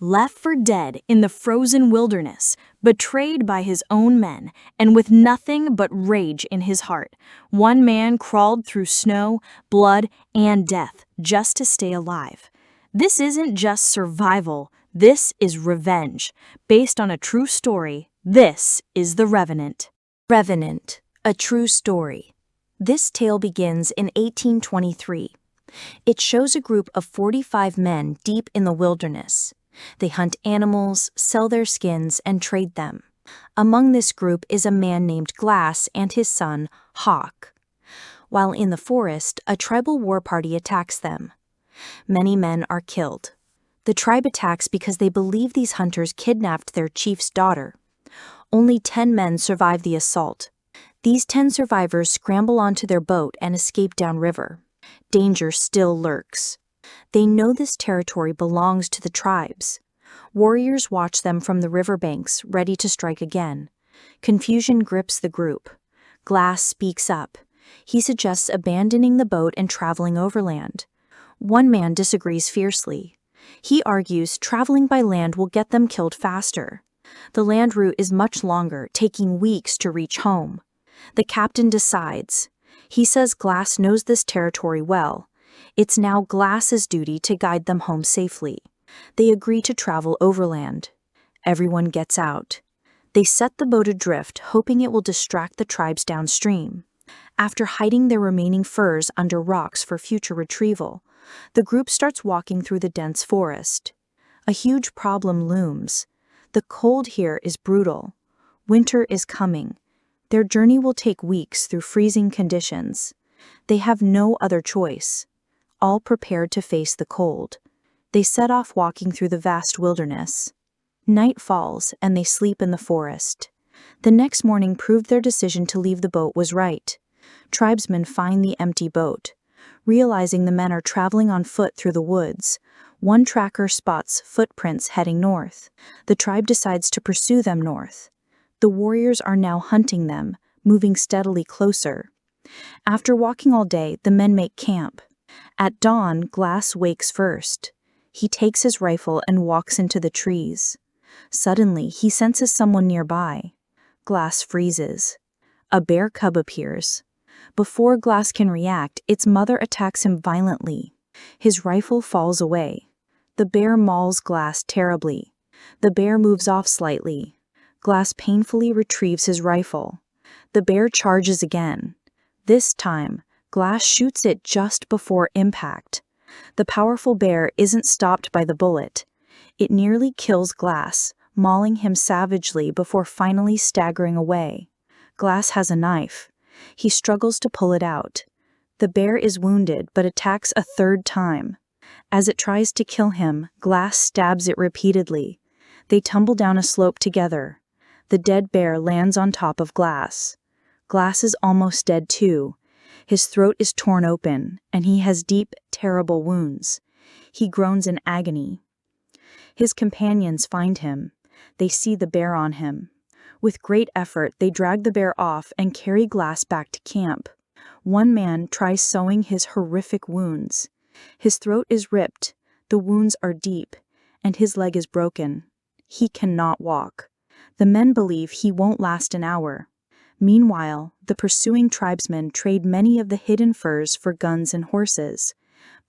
Left for dead in the frozen wilderness, betrayed by his own men, and with nothing but rage in his heart, one man crawled through snow, blood, and death just to stay alive. This isn't just survival, this is revenge. Based on a true story, this is The Revenant. Revenant, a true story. This tale begins in 1823. It shows a group of 45 men deep in the wilderness. They hunt animals, sell their skins, and trade them. Among this group is a man named Glass and his son, Hawk. While in the forest, a tribal war party attacks them. Many men are killed. The tribe attacks because they believe these hunters kidnapped their chief's daughter. Only 10 men survive the assault. These 10 survivors scramble onto their boat and escape downriver. Danger still lurks. They know this territory belongs to the tribes. Warriors watch them from the riverbanks, ready to strike again. Confusion grips the group. Glass speaks up. He suggests abandoning the boat and traveling overland. One man disagrees fiercely. He argues traveling by land will get them killed faster. The land route is much longer, taking weeks to reach home. The captain decides. He says Glass knows this territory well. It's now Glass's duty to guide them home safely. They agree to travel overland. Everyone gets out. They set the boat adrift, hoping it will distract the tribes downstream. After hiding their remaining furs under rocks for future retrieval, the group starts walking through the dense forest. A huge problem looms. The cold here is brutal. Winter is coming. Their journey will take weeks through freezing conditions. They have no other choice. All prepared to face the cold. They set off walking through the vast wilderness. Night falls and they sleep in the forest. The next morning proved their decision to leave the boat was right. Tribesmen find the empty boat. Realizing the men are traveling on foot through the woods, one tracker spots footprints heading north. The tribe decides to pursue them north. The warriors are now hunting them, moving steadily closer. After walking all day, the men make camp. At dawn, Glass wakes first. He takes his rifle and walks into the trees. Suddenly, he senses someone nearby. Glass freezes. A bear cub appears. Before Glass can react, its mother attacks him violently. His rifle falls away. The bear mauls Glass terribly. The bear moves off slightly. Glass painfully retrieves his rifle. The bear charges again. This time, Glass shoots it just before impact. The powerful bear isn't stopped by the bullet. It nearly kills Glass, mauling him savagely before finally staggering away. Glass has a knife. He struggles to pull it out. The bear is wounded but attacks a third time. As it tries to kill him, Glass stabs it repeatedly. They tumble down a slope together. The dead bear lands on top of Glass. Glass is almost dead too. His throat is torn open, and he has deep, terrible wounds. He groans in agony. His companions find him. They see the bear on him. With great effort, they drag the bear off and carry Glass back to camp. One man tries sewing his horrific wounds. His throat is ripped, the wounds are deep, and his leg is broken. He cannot walk. The men believe he won't last an hour. Meanwhile, the pursuing tribesmen trade many of the hidden furs for guns and horses.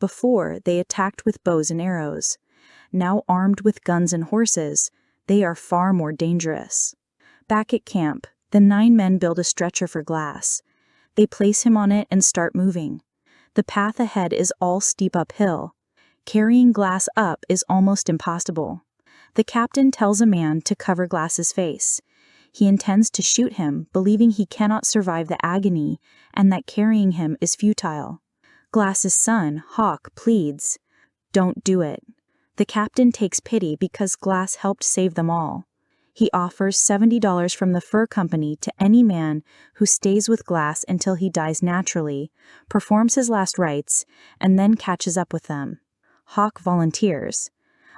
Before, they attacked with bows and arrows. Now armed with guns and horses, they are far more dangerous. Back at camp, the 9 men build a stretcher for Glass. They place him on it and start moving. The path ahead is all steep uphill. Carrying Glass up is almost impossible. The captain tells a man to cover Glass's face. He intends to shoot him, believing he cannot survive the agony and that carrying him is futile. Glass's son, Hawk, pleads, "Don't do it." The captain takes pity because Glass helped save them all. He offers $70 from the fur company to any man who stays with Glass until he dies naturally, performs his last rites, and then catches up with them. Hawk volunteers.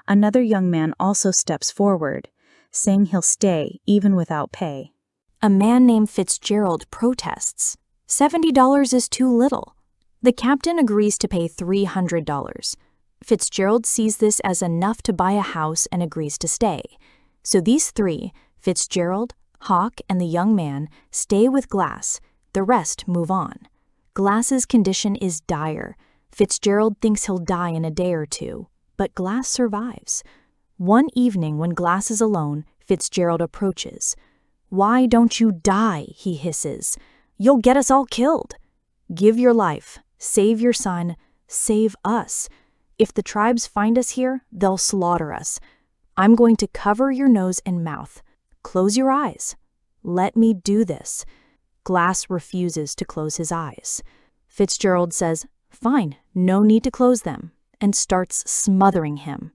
Another young man also steps forward, saying he'll stay even without pay. A man named Fitzgerald protests. $70 is too little. The captain agrees to pay $300. Fitzgerald sees this as enough to buy a house and agrees to stay. So these three, Fitzgerald, Hawk, and the young man, stay with Glass. The rest move on. Glass's condition is dire. Fitzgerald thinks he'll die in a day or two, but Glass survives. One evening when Glass is alone, Fitzgerald approaches. "Why don't you die?" he hisses. "You'll get us all killed. Give your life. Save your son. Save us. If the tribes find us here, they'll slaughter us. I'm going to cover your nose and mouth. Close your eyes. Let me do this." Glass refuses to close his eyes. Fitzgerald says, "Fine, no need to close them," and starts smothering him.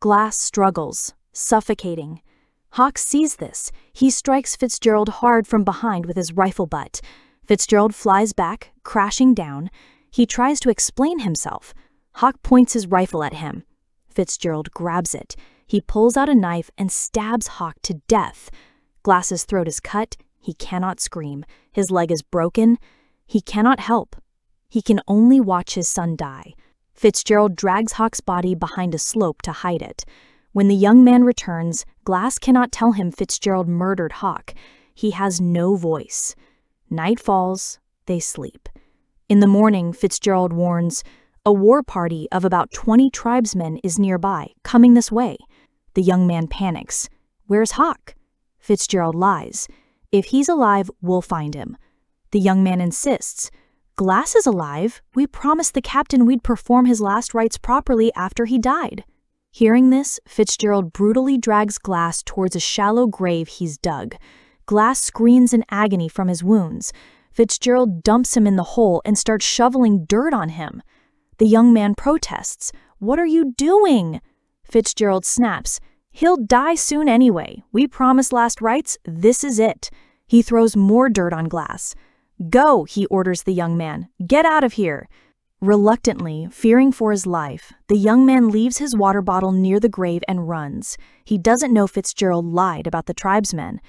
Glass struggles, suffocating. Hawk sees this. He strikes Fitzgerald hard from behind with his rifle butt. Fitzgerald flies back, crashing down. He tries to explain himself. Hawk points his rifle at him. Fitzgerald grabs it. He pulls out a knife and stabs Hawk to death. Glass's throat is cut. He cannot scream. His leg is broken. He cannot help. He can only watch his son die. Fitzgerald drags Hawk's body behind a slope to hide it. When the young man returns, Glass cannot tell him Fitzgerald murdered Hawk. He has no voice. Night falls. They sleep. In the morning, Fitzgerald warns, "A war party of about 20 tribesmen is nearby, coming this way." The young man panics. "Where's Hawk?" Fitzgerald lies. "If he's alive, we'll find him." The young man insists. "Glass is alive. We promised the captain we'd perform his last rites properly after he died." Hearing this, Fitzgerald brutally drags Glass towards a shallow grave he's dug. Glass screams in agony from his wounds. Fitzgerald dumps him in the hole and starts shoveling dirt on him. The young man protests. "What are you doing?" Fitzgerald snaps. "He'll die soon anyway. We promised last rites. This is it." He throws more dirt on Glass. "Go," he orders the young man. "Get out of here." Reluctantly, fearing for his life, the young man leaves his water bottle near the grave and runs. He doesn't know Fitzgerald lied about the tribesmen.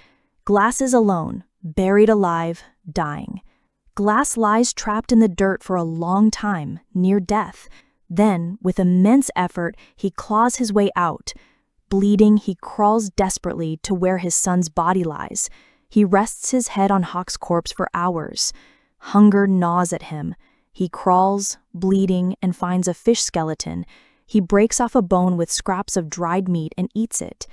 Glass is alone, buried alive, dying. Glass lies trapped in the dirt for a long time, near death. Then, with immense effort, he claws his way out. Bleeding, he crawls desperately to where his son's body lies. He rests his head on Hawk's corpse for hours. Hunger gnaws at him. He crawls, bleeding, and finds a fish skeleton. He breaks off a bone with scraps of dried meat and eats it.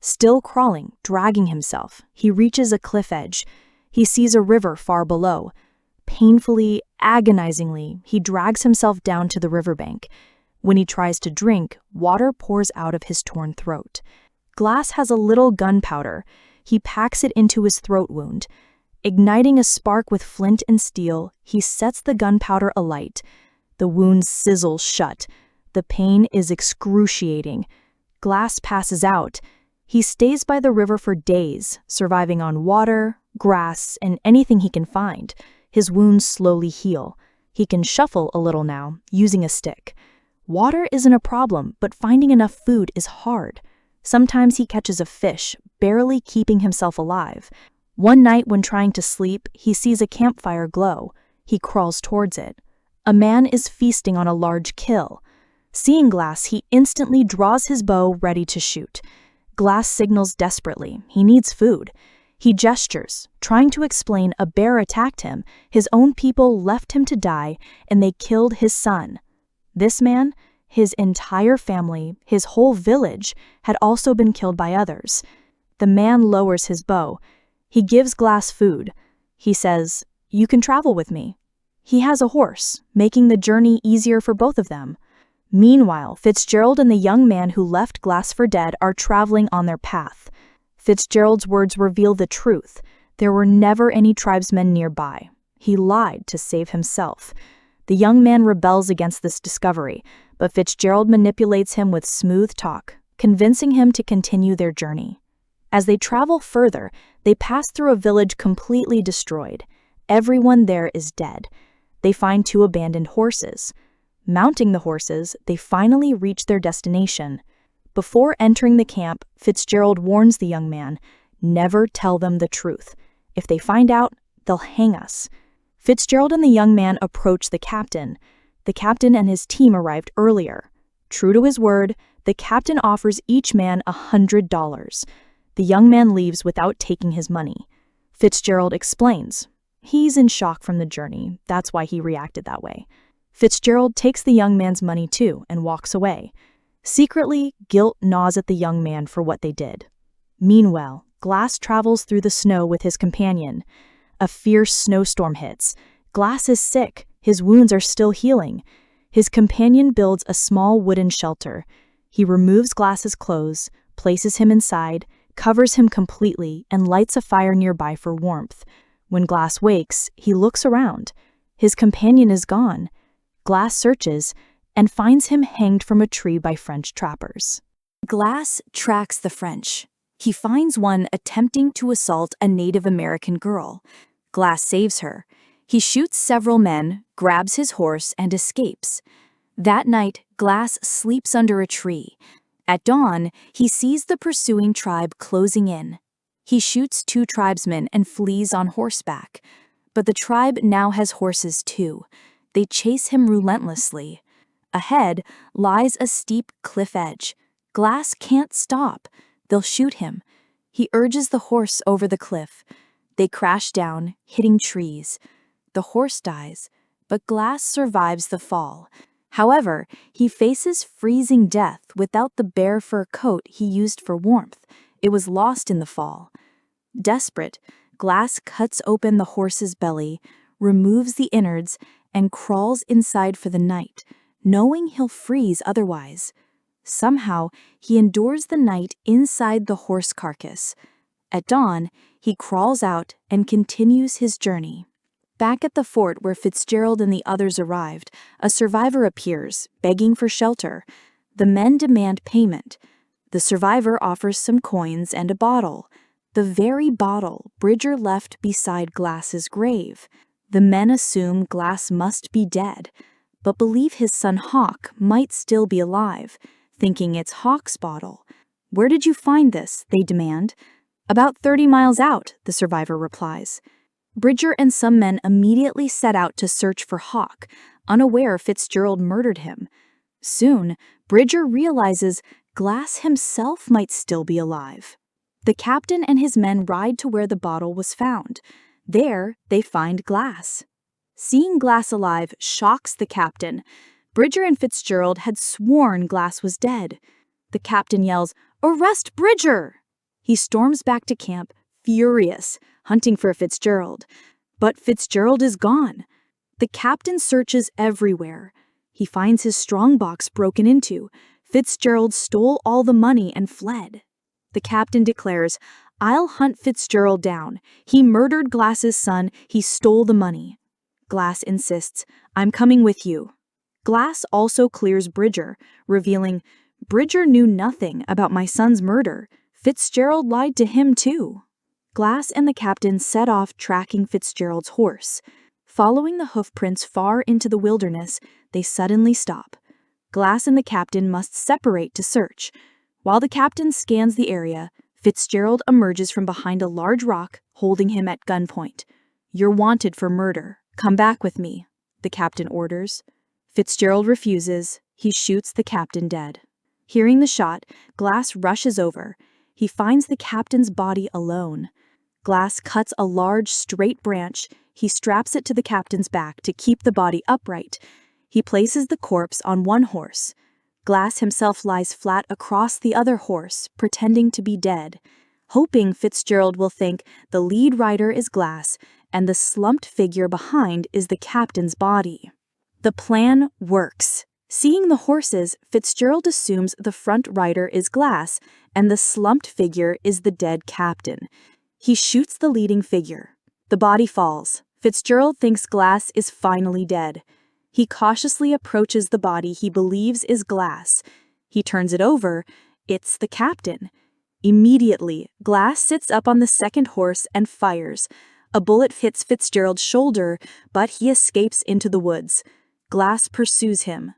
Still crawling, dragging himself, he reaches a cliff edge. He sees a river far below. Painfully, agonizingly, he drags himself down to the riverbank. When he tries to drink, water pours out of his torn throat. Glass has a little gunpowder. He packs it into his throat wound. Igniting a spark with flint and steel, he sets the gunpowder alight. The wound sizzles shut. The pain is excruciating. Glass passes out. He stays by the river for days, surviving on water, grass, and anything he can find. His wounds slowly heal. He can shuffle a little now, using a stick. Water isn't a problem, but finding enough food is hard. Sometimes he catches a fish, barely keeping himself alive. One night when trying to sleep, he sees a campfire glow. He crawls towards it. A man is feasting on a large kill. Seeing Glass, he instantly draws his bow ready to shoot. Glass signals desperately. He needs food. He gestures, trying to explain a bear attacked him, his own people left him to die, and they killed his son. This man, his entire family, his whole village, had also been killed by others. The man lowers his bow. He gives Glass food. He says, "You can travel with me." He has a horse, making the journey easier for both of them. Meanwhile, Fitzgerald and the young man who left Glass for dead are traveling on their path. Fitzgerald's words reveal the truth. There were never any tribesmen nearby. He lied to save himself. The young man rebels against this discovery, but Fitzgerald manipulates him with smooth talk, convincing him to continue their journey. As they travel further, they pass through a village completely destroyed. Everyone there is dead. They find 2 abandoned horses. Mounting the horses, they finally reach their destination. Before entering the camp, Fitzgerald warns the young man, "Never tell them the truth. If they find out, they'll hang us." Fitzgerald and the young man approach the captain. The captain and his team arrived earlier. True to his word, the captain offers each man $100. The young man leaves without taking his money. Fitzgerald explains. He's in shock from the journey, that's why he reacted that way. Fitzgerald takes the young man's money too and walks away. Secretly, guilt gnaws at the young man for what they did. Meanwhile, Glass travels through the snow with his companion. A fierce snowstorm hits. Glass is sick, his wounds are still healing. His companion builds a small wooden shelter. He removes Glass's clothes, places him inside, covers him completely, and lights a fire nearby for warmth. When Glass wakes, he looks around. His companion is gone. Glass searches and finds him hanged from a tree by French trappers. Glass tracks the French. He finds one attempting to assault a Native American girl. Glass saves her. He shoots several men, grabs his horse, and escapes. That night, Glass sleeps under a tree. At dawn, he sees the pursuing tribe closing in. He shoots 2 tribesmen and flees on horseback. But the tribe now has horses too. They chase him relentlessly. Ahead lies a steep cliff edge. Glass can't stop. They'll shoot him. He urges the horse over the cliff. They crash down, hitting trees. The horse dies, but Glass survives the fall. However, he faces freezing death without the bear fur coat he used for warmth. It was lost in the fall. Desperate, Glass cuts open the horse's belly, removes the innards, and crawls inside for the night, knowing he'll freeze otherwise. Somehow, he endures the night inside the horse carcass. At dawn, he crawls out and continues his journey. Back at the fort where Fitzgerald and the others arrived, a survivor appears, begging for shelter. The men demand payment. The survivor offers some coins and a bottle. The very bottle Bridger left beside Glass's grave. The men assume Glass must be dead, but believe his son Hawk might still be alive, thinking it's Hawk's bottle. "Where did you find this?" they demand. "About 30 miles out," the survivor replies. Bridger and some men immediately set out to search for Hawk, unaware Fitzgerald murdered him. Soon, Bridger realizes Glass himself might still be alive. The captain and his men ride to where the bottle was found. There, they find Glass. Seeing Glass alive shocks the captain. Bridger and Fitzgerald had sworn Glass was dead. The captain yells, "Arrest Bridger!" He storms back to camp, furious, hunting for Fitzgerald. But Fitzgerald is gone. The captain searches everywhere. He finds his strongbox broken into. Fitzgerald stole all the money and fled. The captain declares, "I'll hunt Fitzgerald down. He murdered Glass's son. He stole the money." Glass insists, "I'm coming with you." Glass also clears Bridger, revealing, "Bridger knew nothing about my son's murder. Fitzgerald lied to him too." Glass and the captain set off tracking Fitzgerald's horse. Following the hoofprints far into the wilderness, they suddenly stop. Glass and the captain must separate to search. While the captain scans the area, Fitzgerald emerges from behind a large rock, holding him at gunpoint. "You're wanted for murder. Come back with me," the captain orders. Fitzgerald refuses. He shoots the captain dead. Hearing the shot, Glass rushes over. He finds the captain's body alone. Glass cuts a large, straight branch. He straps it to the captain's back to keep the body upright. He places the corpse on one horse. Glass himself lies flat across the other horse, pretending to be dead, hoping Fitzgerald will think the lead rider is Glass and the slumped figure behind is the captain's body. The plan works. Seeing the horses, Fitzgerald assumes the front rider is Glass and the slumped figure is the dead captain. He shoots the leading figure. The body falls. Fitzgerald thinks Glass is finally dead. He cautiously approaches the body he believes is Glass. He turns it over. It's the captain. Immediately, Glass sits up on the second horse and fires. A bullet hits Fitzgerald's shoulder, but he escapes into the woods. Glass pursues him.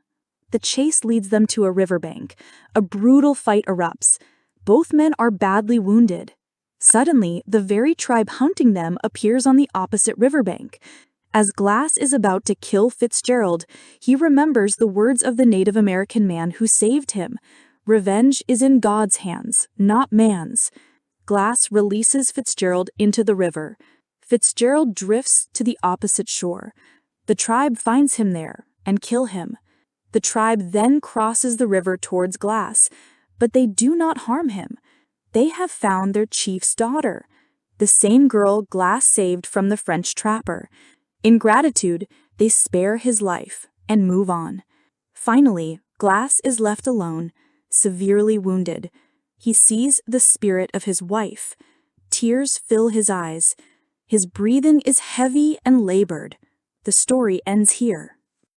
The chase leads them to a riverbank. A brutal fight erupts. Both men are badly wounded. Suddenly, the very tribe hunting them appears on the opposite riverbank. As Glass is about to kill Fitzgerald, he remembers the words of the Native American man who saved him. Revenge is in God's hands, not man's. Glass releases Fitzgerald into the river. Fitzgerald drifts to the opposite shore. The tribe finds him there and kill him. The tribe then crosses the river towards Glass, but they do not harm him. They have found their chief's daughter, the same girl Glass saved from the French trapper. In gratitude, they spare his life and move on. Finally, Glass is left alone, severely wounded. He sees the spirit of his wife. Tears fill his eyes. His breathing is heavy and labored. The story ends here.